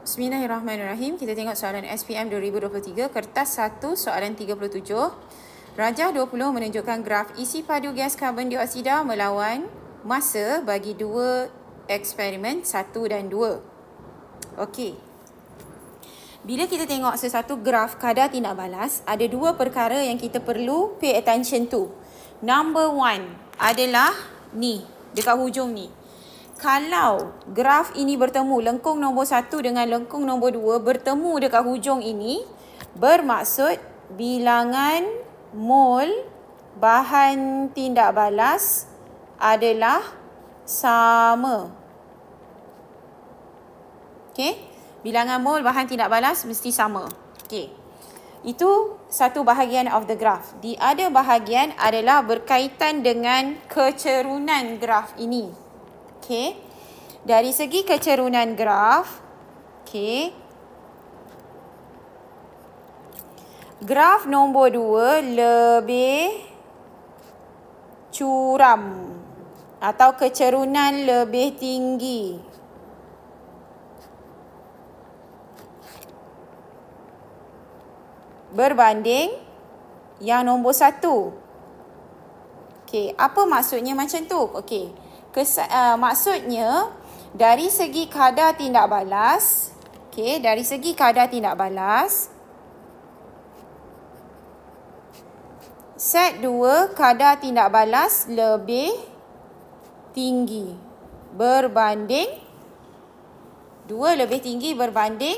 Bismillahirrahmanirrahim. Kita tengok soalan SPM 2023, kertas 1, soalan 37. Rajah 20 menunjukkan graf isi padu gas karbon dioksida melawan masa bagi dua eksperimen 1 dan 2. Okey. Bila kita tengok sesuatu graf kadar tindak balas, ada dua perkara yang kita perlu pay attention to. Number 1 adalah ni, dekat hujung ni. Kalau graf ini bertemu, lengkung nombor 1 dengan lengkung nombor 2 bertemu dekat hujung ini, bermaksud bilangan mol bahan tindak balas adalah sama. Okey? Bilangan mol bahan tindak balas mesti sama. Okey. Itu satu bahagian of the graph. The other bahagian adalah berkaitan dengan kecerunan graf ini. Okey. Dari segi kecerunan graf, okey. Graf nombor 2 lebih curam atau kecerunan lebih tinggi. Berbanding yang nombor 1. Okey, apa maksudnya macam tu? Okey. Maksudnya dari segi kadar tindak balas, okey, dari segi kadar tindak balas, set 2 kadar tindak balas lebih tinggi berbanding 2 lebih tinggi berbanding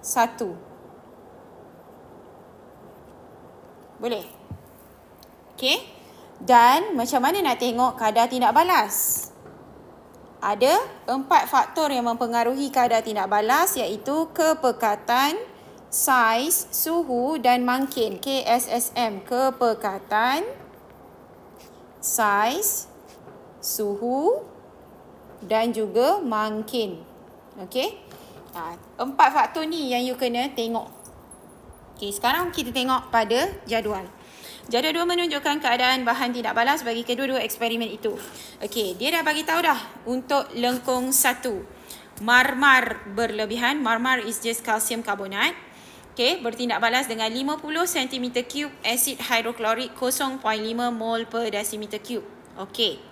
1. Boleh? Okey. Dan macam mana nak tengok kadar tindak balas? Ada 4 faktor yang mempengaruhi kadar tindak balas, iaitu kepekatan, saiz, suhu dan mangkin. KSSM, kepekatan, saiz, suhu dan juga mangkin. Okey? 4 faktor ni yang you kena tengok. Okey, sekarang kita tengok pada jadual. Jadual 2 menunjukkan keadaan bahan tindak balas bagi kedua-dua eksperimen itu. Okey, dia dah bagi tahu dah untuk lengkung 1. Marmar berlebihan, marmar is just calcium carbonate. Okey, bertindak balas dengan 50 cm3 asid hidroklorik 0.5 mol per desimeter cube. Okey.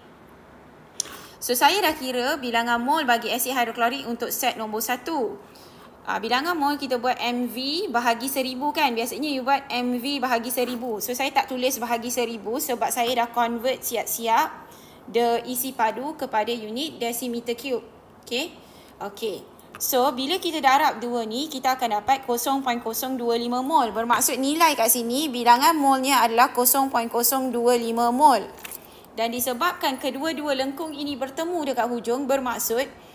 So, saya dah kira bilangan mol bagi asid hidroklorik untuk set nombor 1. Bilangan mol kita buat MV bahagi 1000 kan. Biasanya you buat MV bahagi 1000. So saya tak tulis bahagi 1000 sebab saya dah convert siap-siap the isi padu kepada unit desimeter cube. Okay. Okay. So bila kita darab dua ni, kita akan dapat 0.025 mol. Bermaksud nilai kat sini bilangan molnya adalah 0.025 mol. Dan disebabkan kedua-dua lengkung ini bertemu dekat hujung, bermaksud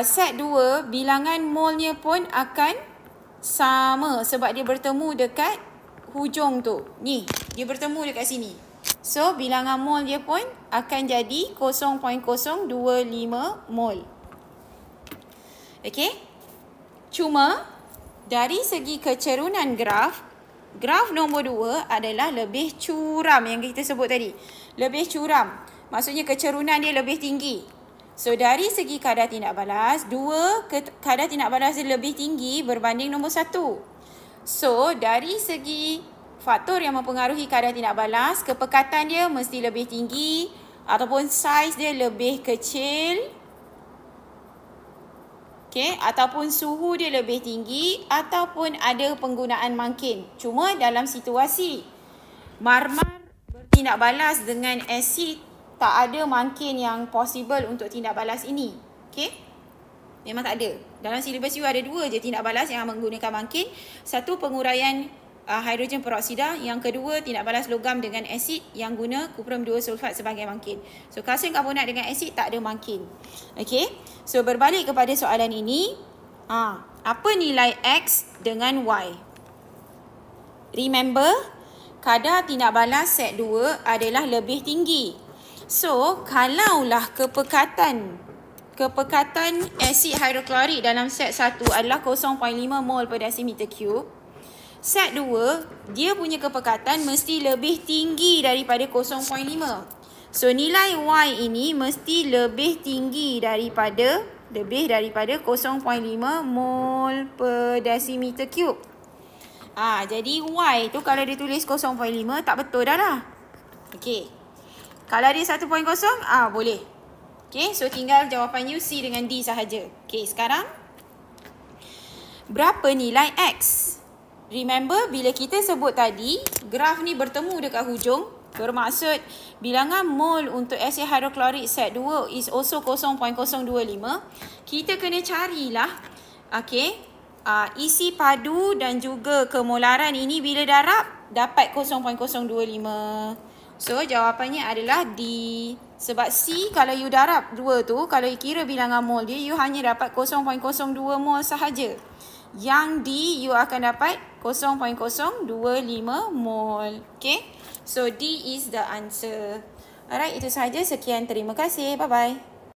set 2 bilangan molnya pun akan sama sebab dia bertemu dekat hujung tu. Ni, dia bertemu dekat sini. So, bilangan mol dia pun akan jadi 0.025 mol. Okey? Cuma, dari segi kecerunan graf, graf nombor 2 adalah lebih curam yang kita sebut tadi. Lebih curam. Maksudnya kecerunan dia lebih tinggi. So, dari segi kadar tindak balas, kadar tindak balas dia lebih tinggi berbanding nombor 1. So, dari segi faktor yang mempengaruhi kadar tindak balas, kepekatan dia mesti lebih tinggi ataupun saiz dia lebih kecil. Okay, ataupun suhu dia lebih tinggi ataupun ada penggunaan mangkin. Cuma dalam situasi marmar bertindak balas dengan asid, tak ada mangkin yang possible untuk tindak balas ini. Okey? Memang tak ada. Dalam silibus you ada 2 je tindak balas yang menggunakan mangkin. Satu, penguraian hidrogen peroksida. Yang kedua, tindak balas logam dengan asid yang guna kuprum 2 sulfat sebagai mangkin. So, kalsium karbonat dengan asid tak ada mangkin. Okey? So, berbalik kepada soalan ini. Apa nilai X dengan Y? Remember, kadar tindak balas set 2 adalah lebih tinggi. So, kalaulah kepekatan asid hidroklorik dalam set 1 adalah 0.5 mol per desimeter cube, set 2, dia punya kepekatan mesti lebih tinggi daripada 0.5. So, nilai Y ini mesti lebih tinggi daripada lebih daripada 0.5 mol per decimeter cube. Jadi Y tu kalau dia tulis 0.5 tak betul dah lah. Okey. Kalau dia 1.0, boleh. Okey, so tinggal jawapan U, C dengan D sahaja. Okey, sekarang berapa nilai X? Remember, bila kita sebut tadi, graf ni bertemu dekat hujung, bermaksud bilangan mol untuk asid hidroklorik set 2 is also 0.025. Kita kena carilah, isi padu dan juga kemolaran ini bila darab, dapat 0.025. So, jawapannya adalah D. Sebab C, kalau you darab 2 tu, kalau you kira bilangan mol dia, you hanya dapat 0.02 mol sahaja. Yang D, you akan dapat 0.025 mol. Okay? So, D is the answer. Alright, itu sahaja. Sekian. Terima kasih. Bye-bye.